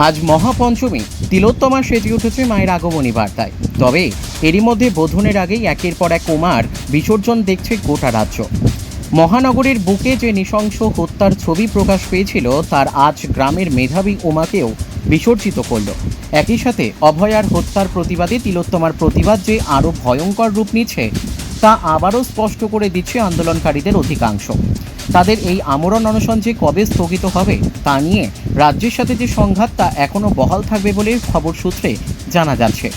আজ মহাপঞ্চমী, তিলোত্তমা সেজে উঠেছে মায়ের আগমনী বার্তায়। তবে এরই মধ্যে বোধনের আগেই একের পর এক উমার বিসর্জন দেখছে গোটা রাজ্য। মহানগরের বুকে যে নৃশংস হত্যার ছবি প্রকাশ পেয়েছিল, তার আজ গ্রামের মেধাবী উমাকেও বিসর্জিত করল। একই সাথে অভয়ার হত্যার প্রতিবাদে তিলোত্তমার প্রতিবাদ যে আরও ভয়ঙ্কর রূপ নিচ্ছে, তা আবারও স্পষ্ট করে দিচ্ছে আন্দোলনকারীদের অধিকাংশ। তাদের এই আমরণ অনশন যে কবে স্থগিত হবে তা নিয়ে রাজ্যের সাথে যে সংঘাত, তা এখনও বহাল থাকবে বলে খবর সূত্রে জানা যাচ্ছে।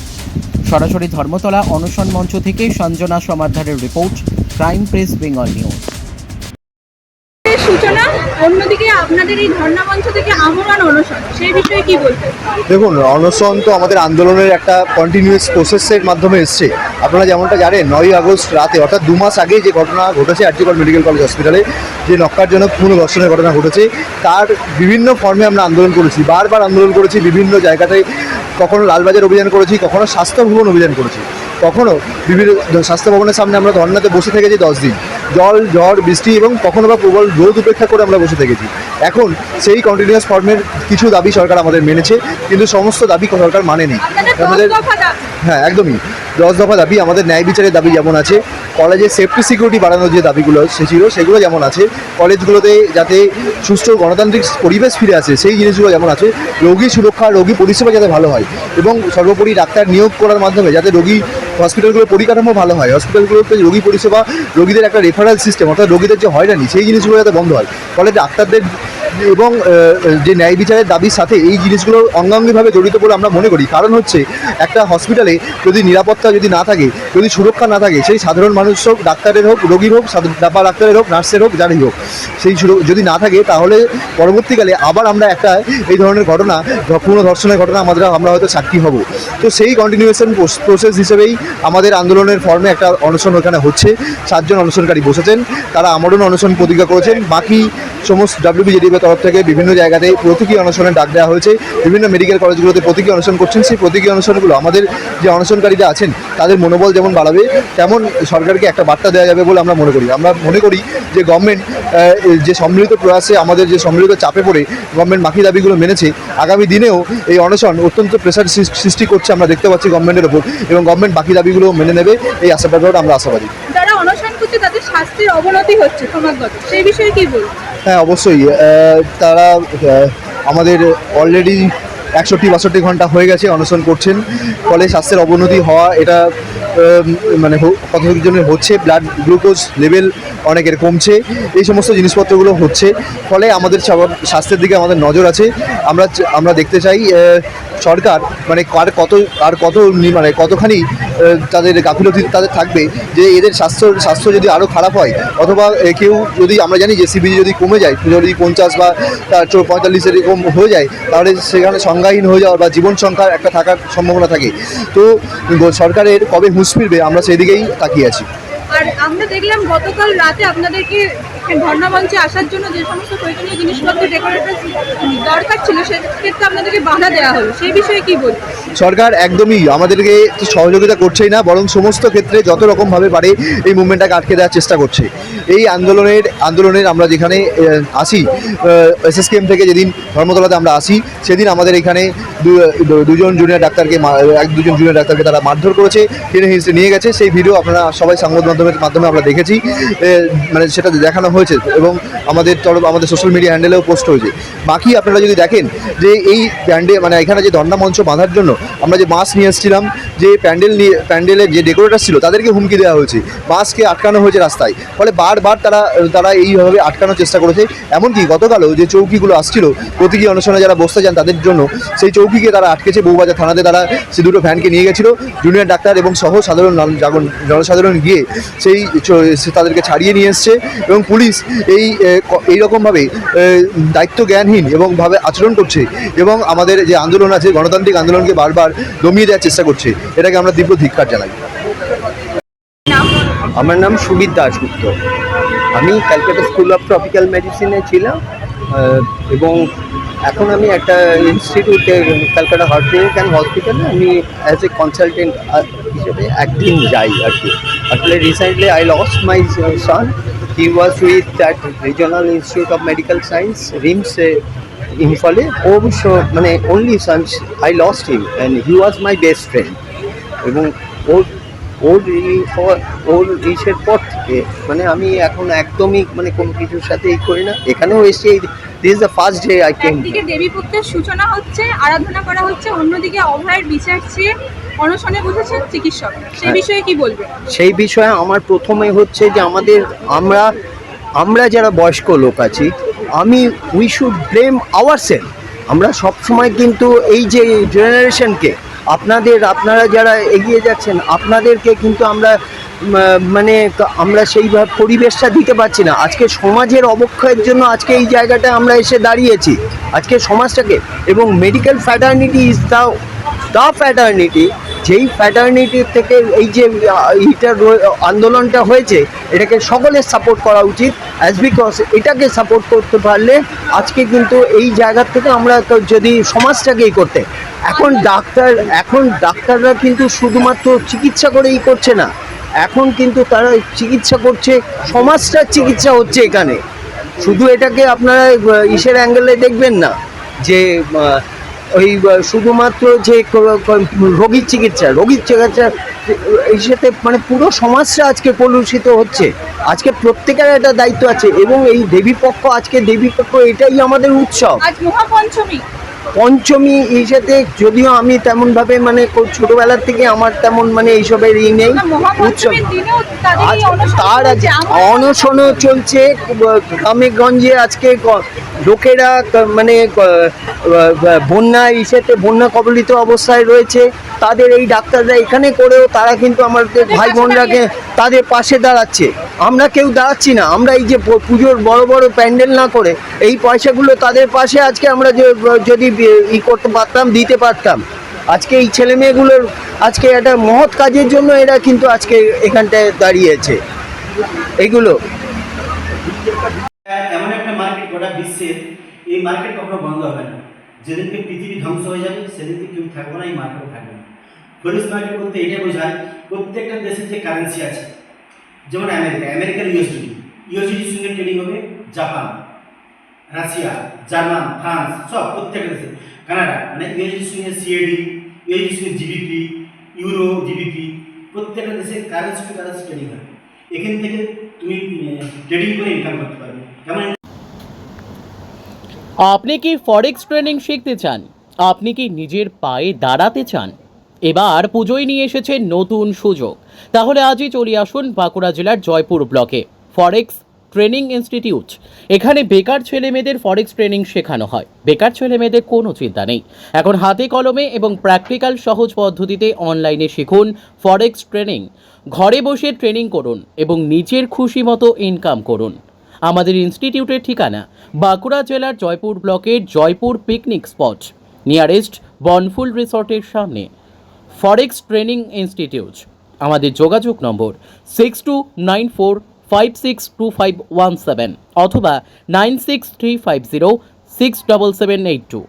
সরাসরি ধর্মতলা অনশন মঞ্চ থেকে সঞ্জনা সমাদ্দারের report, crime press Bengal news. সূচনা, অন্যদিকে আপনাদের এই ধর্ণা মঞ্চ থেকে আমরণ অনশন, সেই বিষয়ে কি বলবেন? দেখুন, অনশন তো আমাদের আন্দোলনের একটা কন্টিনিউয়াস প্রসেসের মাধ্যমে এসছে। আপনারা যেমনটা জানেন, 9ই আগস্ট রাতে, অর্থাৎ 2 মাস আগে যে ঘটনা ঘটেছে আর জি কর মেডিকেল কলেজ হসপিটালে, যে নক্কারজনক পুনর্ধর্ষণের ঘটনা ঘটেছে, তার বিভিন্ন ফর্মে আমরা আন্দোলন করেছি, বারবার আন্দোলন করেছি বিভিন্ন জায়গাতে। কখনো লালবাজার অভিযান করেছি, কখনো স্বাস্থ্য ভবন অভিযান করেছি, কখনো বিভিন্ন স্বাস্থ্য ভবনের সামনে আমরা ধর্নাতে বসে থেকেছি 10 দিন। জল, ঝড়, বৃষ্টি এবং কখনো বা প্রবল রোদ উপেক্ষা করে আমরা বসে থেকেছি। এখন সেই কন্টিনিউয়াস ফর্মের কিছু দাবি সরকার আমাদের মেনেছে, কিন্তু সমস্ত দাবি সরকার মানেনি। আমাদের একদমই 10 দফা দাবি। আমাদের ন্যায় বিচারের দাবি যেমন আছে, কলেজে সেফটি সিকিউরিটি বাড়ানোর যে দাবিগুলো ছিল সেগুলো যেমন আছে, কলেজগুলোতে যাতে সুষ্ঠু গণতান্ত্রিক পরিবেশ ফিরে আসে সেই জিনিসগুলো যেমন আছে, রোগী সুরক্ষা, রোগী পরিষেবা যাতে ভালো হয় এবং সর্বোপরি ডাক্তার নিয়োগ করার মাধ্যমে যাতে রোগী হসপিটালগুলোর পরিকাঠামো ভালো হয়, হসপিটালগুলোতে রোগী পরিষেবা, রোগীদের একটা রেফারেল সিস্টেম, অর্থাৎ রোগীদের যে হয়রানি সেই জিনিসগুলো যাতে বন্ধ হয়। ফলে ডাক্তারদের এবং যে ন্যায় বিচারের দাবির সাথে এই জিনিসগুলো অঙ্গাঙ্গিভাবে জড়িত বলে আমরা মনে করি। কারণ হচ্ছে, একটা হসপিটালে যদি নিরাপত্তা যদি না থাকে, যদি সুরক্ষা না থাকে, সেই সাধারণ মানুষ হোক, ডাক্তারের হোক, রোগীর হোক, বা ডাক্তারের হোক, নার্সের হোক, যারই হোক, সেই যদি না থাকে, তাহলে পরবর্তীকালে আবার আমরা একটা এই ধরনের ঘটনা, পুনর্ধর্ষণের ঘটনা আমরা হয়তো সাক্ষী হব। তো সেই কন্টিনিউয়েশন প্রসেস হিসেবেই আমাদের আন্দোলনের ফর্মে একটা অনশন ওখানে হচ্ছে। 7 জন অনশনকারী বসেছেন, তারা আমরণ অনশন প্রতিজ্ঞা করেছেন। বাকি সমস্ত WBJDF তরফ থেকে বিভিন্ন জায়গাতে প্রতীকী অনশনের ডাক দেওয়া হয়েছে, বিভিন্ন মেডিকেল কলেজগুলোতে প্রতীকী অনশন করছেন। সেই প্রতীকী অনশনগুলো আমাদের যে অনশনকারীরা আছেন তাদের মনোবল যেমন বাড়াবে, তেমন সরকারকে একটা বার্তা দেওয়া যাবে বলে আমরা মনে করি। আমরা মনে করি যে গভর্নমেন্ট যে সম্মিলিত প্রয়াসে, আমাদের যে সম্মিলিত চাপে পড়ে গভর্নমেন্ট বাকি দাবিগুলো মেনেছে, আগামী দিনেও এই অনশন অত্যন্ত প্রেসার সৃষ্টি করছে আমরা দেখতে পাচ্ছি গভর্নমেন্টের ওপর, এবং গভর্নমেন্ট বাকি দাবিগুলো মেনে নেবে এই আশাবাদ আমরা আশাবাদী। যারা অনশন করছে তাদের স্বাস্থ্যের অবনতি হচ্ছে ক্রমাগত, সেই বিষয়ে কি বলবেন? হ্যাঁ, অবশ্যই। তারা আমাদের অলরেডি 61-62 ঘন্টা হয়ে গেছে অনশন করছেন। ফলে স্বাস্থ্যের অবনতি হওয়া, এটা মানে কতজনের হচ্ছে, ব্লাড গ্লুকোজ লেভেল অনেকের কমছে, এই সমস্ত জিনিসপত্রগুলো হচ্ছে। ফলে আমাদের স্বাস্থ্যের দিকে আমাদের নজর আছে। আমরা দেখতে চাই সরকার মানে কতখানি তাদের গাফিলতি তাদের থাকবে, যে এদের স্বাস্থ্য যদি আরও খারাপ হয়, অথবা কেউ যদি, আমরা জানি যে সিবিজি যদি কমে যায়, যদি 50 বা 45 এরকম হয়ে যায়, তাহলে সেখানে সংজ্ঞাহীন হয়ে যাওয়ার বা জীবন সংখ্যার একটা থাকার সম্ভাবনা থাকে। তো সরকারের কবে হুঁশ ফিরবে, আমরা সেই দিকেই তাকিয়ে আছি। আর আমরা দেখলাম গতকাল রাতে আপনাদেরকে ধর্ণা মঞ্চে আসার জন্য যে সমস্ত প্রয়োজনীয় জিনিসপত্র ডেকোরেটর দরকার ছিল, সেক্ষেত্রে আপনাদেরকে বাধা দেওয়া হলো, সেই বিষয়ে কি বলবেন? সরকার একদমই আমাদেরকে সহযোগিতা করছেই না, বরং সমস্ত ক্ষেত্রে যত রকমভাবে পারে এই মুভমেন্টটাকে আটকে দেওয়ার চেষ্টা করছে। এই আন্দোলনের আমরা যেখানে আসি, SSKM থেকে যেদিন ধর্মতলাতে আমরা আসি, সেদিন আমাদের এখানে দুজন জুনিয়র ডাক্তারকে তারা মারধর করেছে, টেনে হিঁচড়ে নিয়ে গেছে। সেই ভিডিও আপনারা সবাই সংবাদ মাধ্যমে আমরা দেখেছি, মানে সেটা দেখানো হয়েছে এবং আমাদের সোশ্যাল মিডিয়া হ্যান্ডেলেও পোস্ট হয়েছে। বাকি আপনারা যদি দেখেন যে এই মানে এখানে যে ধর্ণা মঞ্চ বাঁধার জন্য আমরা যে বাঁশ নিয়ে এসেছিলাম, যে প্যান্ডেলের যে ডেকোরেটর ছিল, তাদেরকে হুমকি দেওয়া হয়েছে, বাঁশকে আটকানো হয়েছে রাস্তায়। ফলে বারবার তারা এইভাবে আটকানোর চেষ্টা করেছে। এমনকি গতকালও যে চৌকিগুলো আসছিল প্রতীকী অনশনে যারা বসতে চান তাদের জন্য, সেই চৌকিকে তারা আটকেছে। বউবাজার থানাতে তারা সে দুটো ভ্যানকে নিয়ে গেছিলো, জুনিয়র ডাক্তার এবং সহ জনসাধারণ গিয়ে তাদেরকে ছাড়িয়ে নিয়ে এসছে। এবং পুলিশ এইরকমভাবে দায়িত্ব জ্ঞানহীন এবং ভাবে আচরণ করছে, এবং আমাদের যে আন্দোলন আছে, গণতান্ত্রিক আন্দোলনকে বারবার দমিয়ে দেওয়ার চেষ্টা করছে। এটাকে আমরা তীব্র ধিক্কার জানাই। আমার নাম সুবিত দাশগুপ্ত। আমি ক্যালকাটা স্কুল অফ ট্রপিক্যাল মেডিসিনে ছিলাম, এবং এখন আমি একটা ইনস্টিটিউটে, ক্যালকাটা হার্ট অ্যান্ড হসপিটালে আমি অ্যাজ এ কনসালটেন্ট হিসেবে একদিন যাই আর কি। আসলে recently I lost my Son He was with that Regional Institute of Medical Science, RIMS, Imphale. অবশ্য মানে only sons, I lost him and he was my best friend. এবং ওর ইসের পর থেকে মানে আমি এখন একদমই মানে কোনো কিছুর সাথে করি না। এখানেও এসে this is the first day I came. একদিকে দেবীপক্ষের সূচনা হচ্ছে, আরাধনা করা হচ্ছে, অন্যদিকে অভয়ের বিচার চেয়ে অনশনে বসেছেন চিকিৎসক, সেই বিষয়ে কি বলবেন? সেই বিষয়ে আমার প্রথমে হচ্ছে যে আমরা যারা বয়স্ক লোক আছি, উই শুড ব্লেম আওয়ারসেলফ। আমরা সবসময় কিন্তু এই যে জেনারেশনকে আপনারা যারা এগিয়ে যাচ্ছেন আপনাদেরকে কিন্তু আমরা সেইভাবে পরিবেশটা দিতে পারছি না। আজকে সমাজের অবক্ষয়ের জন্য আজকে এই জায়গাটা আমরা এসে দাঁড়িয়েছি, আজকে সমাজটাকে। এবং medical fraternity is the fraternity, যেই ফ্র্যাটার্নিটির থেকে এই যে আন্দোলনটা হয়েছে এটাকে সকলের সাপোর্ট করা উচিত, অ্যাজ বিকজ এটাকে সাপোর্ট করতে পারলে আজকে কিন্তু এই জায়গার থেকে আমরা যদি সমাজটাকেই করতে, এখন ডাক্তাররা কিন্তু শুধুমাত্র চিকিৎসা করেই করছে না, এখন কিন্তু তারা চিকিৎসা করছে, সমাজটার চিকিৎসা হচ্ছে এখানে। শুধু এটাকে আপনারা ইসের অ্যাঙ্গেলে দেখবেন না যে ওই শুধুমাত্র যে রোগীর চিকিৎসা এই সাথে মানে পুরো সমাজটা আজকে কলুষিত হচ্ছে। আজকে প্রত্যেকের একটা দায়িত্ব আছে এবং এই আজকে দেবীপক্ষ এটাই আমাদের উৎসব। আজ মহাপঞ্চমী, পঞ্চমী এই সাথে যদিও আমি তেমনভাবে মানে ছোটোবেলার থেকে আমার তেমন মানে এইসবের নেই উৎসব। তার অনশনও চলছে গ্রামে গঞ্জে। আজকে লোকেরা মানে বন্যা কবলিত অবস্থায় রয়েছে, তাদের এই ডাক্তাররা এখানে করেও তারা কিন্তু আমাদের ভাই বোনরাকে তাদের পাশে দাঁড়াচ্ছে। আমরা কেউ দাঁড়াচ্ছি না। আমরা এই যে পুজোর বড় বড় প্যান্ডেল না করে এই পয়সাগুলো তাদের পাশে আজকে আমরা যদি করতে পারতাম, দিতে পারতাম, আজকে এই ছেলে মেয়েগুলোর আজকে একটা মহৎ কাজের জন্য এরা কিন্তু আজকে এখানটায় দাঁড়িয়েছে। এগুলো এমন একটা মার্কেট গোটা বিশ্বের, এই মার্কেট কখনো বন্ধ হবে না। যেদিনকে পৃথিবী ধ্বংস হয়ে যাবে সেদিনকে কেউ থাকবে না, এই মার্কেটও থাকবে না। ফরেক্স মার্কেট বলতে এটাই বোঝায় প্রত্যেকটা দেশের যে কারেন্সি আছে, যেমন আমেরিকার ইউএসডির সঙ্গে ট্রেডিং হবে জাপান, রাশিয়া, জার্মান, ফ্রান্স, সব প্রত্যেকটা দেশে, কানাডা মানে ইউএসডির সঙ্গে সিএডি, ইউএসডির সঙ্গে জিবিপি, ইউরো জিবিপি, প্রত্যেকটা দেশে কারেন্সি টু কারেন্সি ট্রেডিং হবে। এখান থেকে তুমি ট্রেডিং করে ইনকাম করতে পারবে। যেমন আপনি কি ফরেক্স ট্রেনিং শিখতে চান? আপনি কি নিজের পায়ে দাঁড়াতে চান? এবার পুজোয় নিয়ে এসেছে নতুন সুযোগ। তাহলে আজই চলে আসুন বাঁকুড়া জেলার জয়পুর ব্লকে ফরেক্স ট্রেনিং ইনস্টিটিউট। এখানে বেকার ছেলেমেয়েদের ফরেক্স ট্রেনিং শেখানো হয়। বেকার ছেলেমেয়েদের কোনো চিন্তা নেই, এখন হাতে কলমে এবং প্র্যাকটিক্যাল সহজ পদ্ধতিতে অনলাইনে শিখুন ফরেক্স ট্রেনিং। ঘরে বসে ট্রেনিং করুন এবং নিজের খুশি মতো ইনকাম করুন। আমাদের ইনস্টিটিউটের ঠিকানা বাঁকুড়া জেলার জয়পুর ব্লকের জয়পুর পিকনিক স্পট, নিয়ারেস্ট বনফুল রিসর্টের সামনে। ফরেক্স ট্রেনিং ইনস্টিটিউট। আমাদের যোগাযোগ নম্বর 6294562517 অথবা 9635067782।